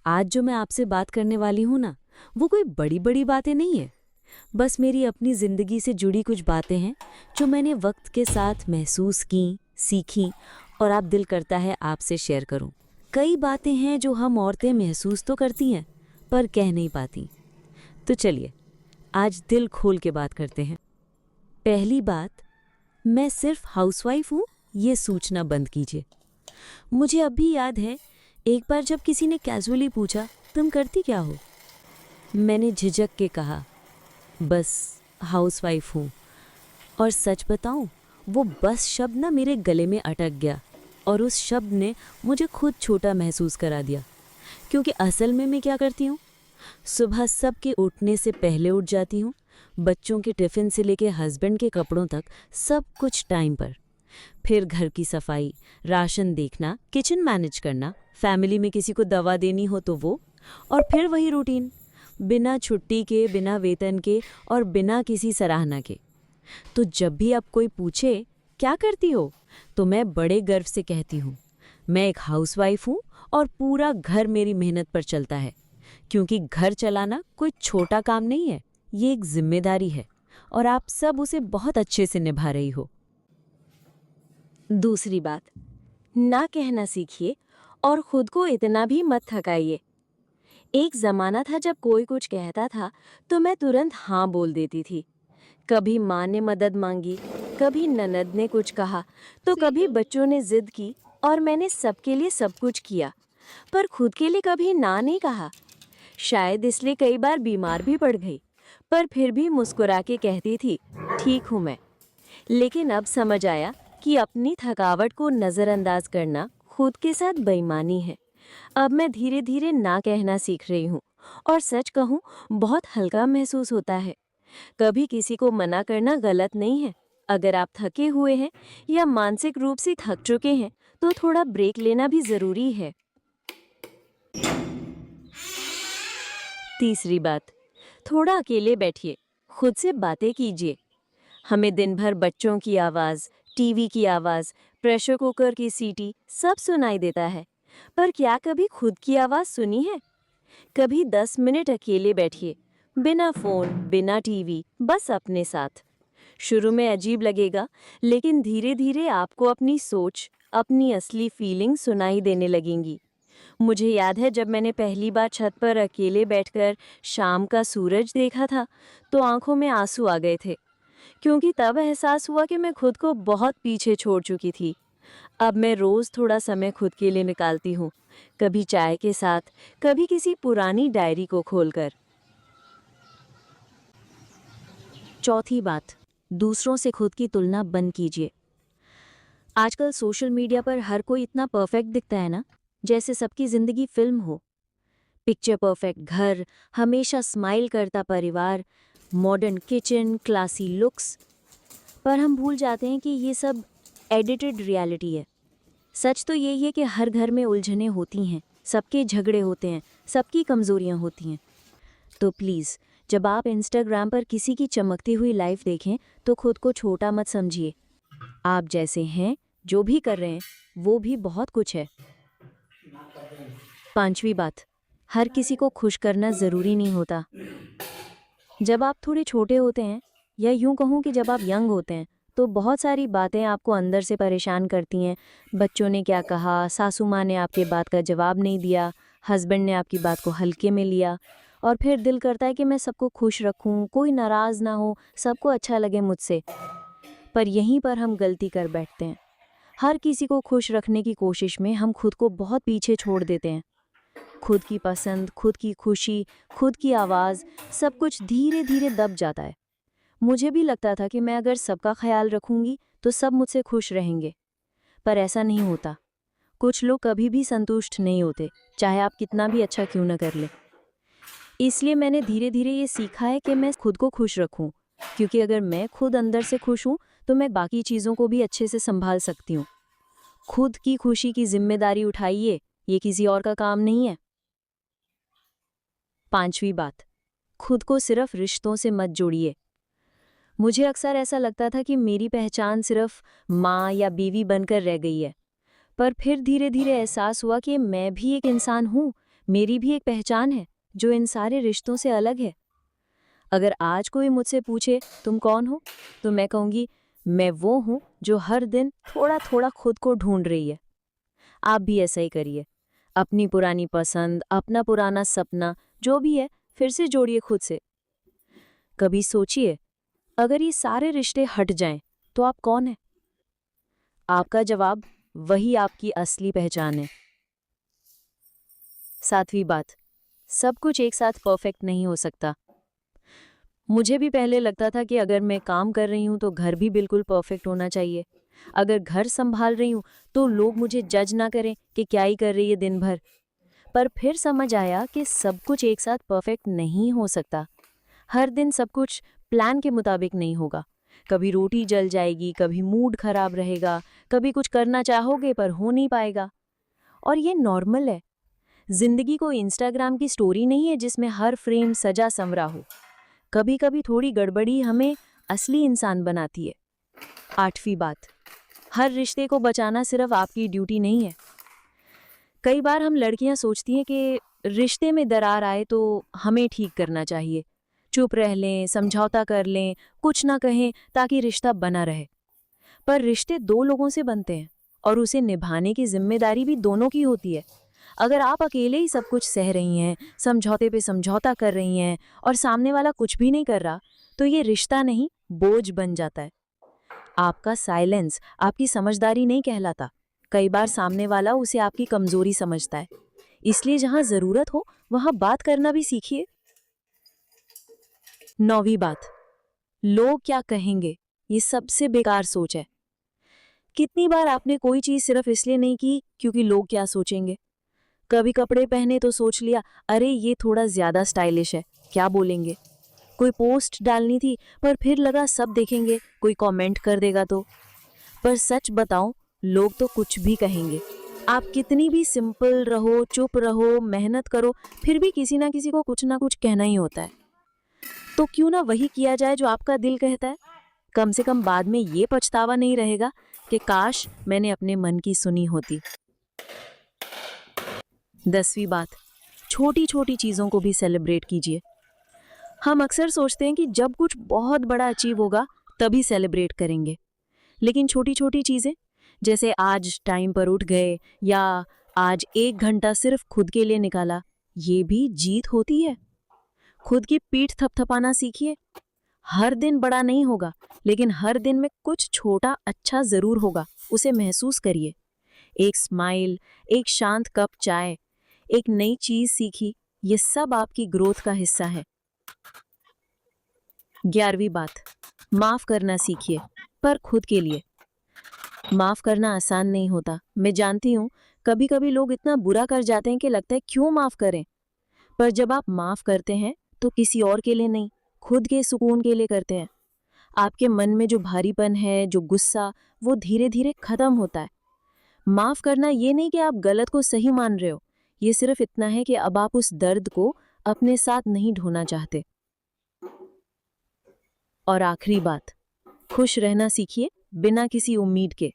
आज जो मैं आपसे बात करने वाली हूँ ना, वो कोई बड़ी बड़ी बातें नहीं है। बस मेरी अपनी जिंदगी से जुड़ी कुछ बातें हैं जो मैंने वक्त के साथ महसूस की, सीखी और अब दिल करता है आपसे शेयर करूं। कई बातें हैं जो हम औरतें महसूस तो करती हैं पर कह नहीं पाती। तो चलिए आज दिल खोल के बात करते हैं। पहली बात, मैं सिर्फ हाउसवाइफ हूँ ये सोचना बंद कीजिए। मुझे अभी याद है, एक बार जब किसी ने कैजुअली पूछा तुम करती क्या हो, मैंने झिझक के कहा बस हाउसवाइफ हूँ। और सच बताऊँ, वो बस शब्द ना मेरे गले में अटक गया और उस शब्द ने मुझे खुद छोटा महसूस करा दिया। क्योंकि असल में मैं क्या करती हूँ, सुबह सबके उठने से पहले उठ जाती हूँ। बच्चों के टिफ़िन से लेके हस्बैंड के कपड़ों तक सब कुछ टाइम पर। फिर घर की सफाई, राशन देखना, किचन मैनेज करना, फैमिली में किसी को दवा देनी हो तो वो, और फिर वही रूटीन, बिना छुट्टी के, बिना वेतन के और बिना किसी सराहना के। तो जब भी अब कोई पूछे क्या करती हो, तो मैं बड़े गर्व से कहती हूँ मैं एक हाउसवाइफ हूँ और पूरा घर मेरी मेहनत पर चलता है। क्योंकि घर चलाना कोई छोटा काम नहीं है, ये एक जिम्मेदारी है और आप सब उसे बहुत अच्छे से निभा रही हो। दूसरी बात, ना कहना सीखिए और खुद को इतना भी मत थकाइए। एक जमाना था जब कोई कुछ कहता था तो मैं तुरंत हाँ बोल देती थी। कभी माँ ने मदद मांगी, कभी ननद ने कुछ कहा, तो कभी बच्चों ने जिद की और मैंने सबके लिए सब कुछ किया, पर खुद के लिए कभी ना नहीं कहा। शायद इसलिए कई बार बीमार भी पड़ गई, पर फिर भी मुस्कुरा के कहती थी ठीक हूँ मैं। लेकिन अब समझ आया कि अपनी थकावट को नज़रअंदाज करना खुद के साथ बेईमानी है। अब मैं धीरे धीरे ना कहना सीख रही हूँ और सच कहूँ बहुत हल्का महसूस होता है। कभी किसी को मना करना गलत नहीं है। अगर आप थके हुए हैं या मानसिक रूप से थक चुके हैं तो थोड़ा ब्रेक लेना भी ज़रूरी है। तीसरी बात, थोड़ा अकेले बैठिए, खुद से बातें कीजिए। हमें दिन भर बच्चों की आवाज़, टीवी की आवाज़, प्रेशर कुकर की सीटी सब सुनाई देता है, पर क्या कभी खुद की आवाज़ सुनी है? कभी 10 मिनट अकेले बैठिए, बिना फ़ोन, बिना टीवी, बस अपने साथ। शुरू में अजीब लगेगा, लेकिन धीरे धीरे आपको अपनी सोच, अपनी असली फीलिंग सुनाई देने लगेंगी। मुझे याद है जब मैंने पहली बार छत पर अकेले बैठकर शाम का सूरज देखा था, तो आंखों में आंसू आ गए थे। क्योंकि तब एहसास हुआ कि मैं खुद को बहुत पीछे छोड़ चुकी थी। अब मैं रोज थोड़ा समय खुद के लिए निकालती हूँ, कभी चाय के साथ, कभी किसी पुरानी डायरी को खोलकर। चौथी बात, दूसरों से खुद की तुलना बंद कीजिए। आजकल सोशल मीडिया पर हर कोई इतना परफेक्ट दिखता है ना, जैसे सबकी जिंदगी फिल्म हो। पिक्चर परफेक्ट घर, हमेशा स्माइल करता परिवार, मॉडर्न किचन, क्लासी लुक्स। पर हम भूल जाते हैं कि ये सब एडिटेड रियलिटी है। सच तो यही है कि हर घर में उलझनें होती हैं, सबके झगड़े होते हैं, सबकी कमजोरियां होती हैं। तो प्लीज़, जब आप इंस्टाग्राम पर किसी की चमकती हुई लाइफ देखें तो खुद को छोटा मत समझिए। आप जैसे हैं, जो भी कर रहे हैं, वो भी बहुत कुछ है। पांचवी बात, हर किसी को खुश करना ज़रूरी नहीं होता। जब आप थोड़े छोटे होते हैं, या यूं कहूँ कि जब आप यंग होते हैं, तो बहुत सारी बातें आपको अंदर से परेशान करती हैं। बच्चों ने क्या कहा, सासू माँ ने आपके बात का जवाब नहीं दिया, हस्बैंड ने आपकी बात को हल्के में लिया, और फिर दिल करता है कि मैं सबको खुश रखूं, कोई नाराज़ ना हो, सबको अच्छा लगे मुझसे। पर यहीं पर हम गलती कर बैठते हैं। हर किसी को खुश रखने की कोशिश में हम खुद को बहुत पीछे छोड़ देते हैं। खुद की पसंद, खुद की खुशी, खुद की आवाज़, सब कुछ धीरे धीरे दब जाता है। मुझे भी लगता था कि मैं अगर सबका ख्याल रखूंगी तो सब मुझसे खुश रहेंगे, पर ऐसा नहीं होता। कुछ लोग कभी भी संतुष्ट नहीं होते, चाहे आप कितना भी अच्छा क्यों न कर ले। इसलिए मैंने धीरे धीरे ये सीखा है कि मैं खुद को खुश रखूं, क्योंकि अगर मैं खुद अंदर से खुश हूं तो मैं बाकी चीज़ों को भी अच्छे से संभाल सकती हूँ। खुद की खुशी की जिम्मेदारी उठाइए, ये किसी और का काम नहीं है। पांचवी बात, खुद को सिर्फ रिश्तों से मत जोड़िए। मुझे अक्सर ऐसा लगता था कि मेरी पहचान सिर्फ माँ या बीवी बनकर रह गई है, पर फिर धीरे धीरे एहसास हुआ कि मैं भी एक इंसान हूँ। मेरी भी एक पहचान है जो इन सारे रिश्तों से अलग है। अगर आज कोई मुझसे पूछे तुम कौन हो, तो मैं कहूँगी मैं वो हूँ जो हर दिन थोड़ा थोड़ा खुद को ढूंढ रही है। आप भी ऐसा ही करिए। अपनी पुरानी पसंद, अपना पुराना सपना जो भी है, फिर से जोड़िए खुद से। कभी सोचिए, अगर ये सारे रिश्ते हट जाएं, तो आप कौन हैं? आपका जवाब वही आपकी असली पहचान है। 7वीं बात, सब कुछ एक साथ परफेक्ट नहीं हो सकता। मुझे भी पहले लगता था कि अगर मैं काम कर रही हूँ तो घर भी बिल्कुल परफेक्ट होना चाहिए। अगर घर संभाल रही हूँ तो लोग मुझे जज ना करें कि क्या ही कर रही है दिन भर। पर फिर समझ आया कि सब कुछ एक साथ परफेक्ट नहीं हो सकता। हर दिन सब कुछ प्लान के मुताबिक नहीं होगा। कभी रोटी जल जाएगी, कभी मूड खराब रहेगा, कभी कुछ करना चाहोगे पर हो नहीं पाएगा। और ये नॉर्मल है। जिंदगी कोई इंस्टाग्राम की स्टोरी नहीं है जिसमें हर फ्रेम सजा संवरा हो। कभी कभी थोड़ी गड़बड़ी हमें असली इंसान बनाती है। 8वीं बात, हर रिश्ते को बचाना सिर्फ आपकी ड्यूटी नहीं है। कई बार हम लड़कियां सोचती हैं कि रिश्ते में दरार आए तो हमें ठीक करना चाहिए, चुप रह लें, समझौता कर लें, कुछ ना कहें ताकि रिश्ता बना रहे। पर रिश्ते दो लोगों से बनते हैं और उसे निभाने की जिम्मेदारी भी दोनों की होती है। अगर आप अकेले ही सब कुछ सह रही हैं, समझौते पे समझौता कर रही हैं और सामने वाला कुछ भी नहीं कर रहा, तो ये रिश्ता नहीं, बोझ बन जाता है। आपका साइलेंस आपकी समझदारी नहीं कहलाता। कई बार सामने वाला उसे आपकी कमजोरी समझता है। इसलिए जहां जरूरत हो वहां बात करना भी सीखिए। 9वीं बात, लोग क्या कहेंगे, ये सबसे बेकार सोच है। कितनी बार आपने कोई चीज सिर्फ इसलिए नहीं की क्योंकि लोग क्या सोचेंगे। कभी कपड़े पहने तो सोच लिया, अरे ये थोड़ा ज्यादा स्टाइलिश है, क्या बोलेंगे। कोई पोस्ट डालनी थी पर फिर लगा सब देखेंगे, कोई कमेंट कर देगा तो। पर सच बताऊं, लोग तो कुछ भी कहेंगे। आप कितनी भी सिंपल रहो, चुप रहो, मेहनत करो, फिर भी किसी ना किसी को कुछ ना कुछ कहना ही होता है। तो क्यों ना वही किया जाए जो आपका दिल कहता है। कम से कम बाद में ये पछतावा नहीं रहेगा कि काश मैंने अपने मन की सुनी होती। 10वीं बात, छोटी छोटी चीज़ों को भी सेलिब्रेट कीजिए। हम अक्सर सोचते हैं कि जब कुछ बहुत बड़ा अचीव होगा तभी सेलिब्रेट करेंगे, लेकिन छोटी छोटी चीज़ें जैसे आज टाइम पर उठ गए या आज 1 घंटा सिर्फ खुद के लिए निकाला, ये भी जीत होती है। खुद की पीठ थपथपाना सीखिए। हर दिन बड़ा नहीं होगा, लेकिन हर दिन में कुछ छोटा अच्छा जरूर होगा, उसे महसूस करिए। एक स्माइल, एक शांत कप चाय, एक नई चीज सीखी, ये सब आपकी ग्रोथ का हिस्सा है। 11वीं बात, माफ करना सीखिए, पर खुद के लिए। माफ करना आसान नहीं होता, मैं जानती हूँ। कभी कभी लोग इतना बुरा कर जाते हैं कि लगता है क्यों माफ करें। पर जब आप माफ करते हैं तो किसी और के लिए नहीं, खुद के सुकून के लिए करते हैं। आपके मन में जो भारीपन है, जो गुस्सा, वो धीरे धीरे खत्म होता है। माफ करना ये नहीं कि आप गलत को सही मान रहे हो, ये सिर्फ इतना है कि अब आप उस दर्द को अपने साथ नहीं ढोना चाहते। और आखिरी बात, खुश रहना सीखिए बिना किसी उम्मीद के।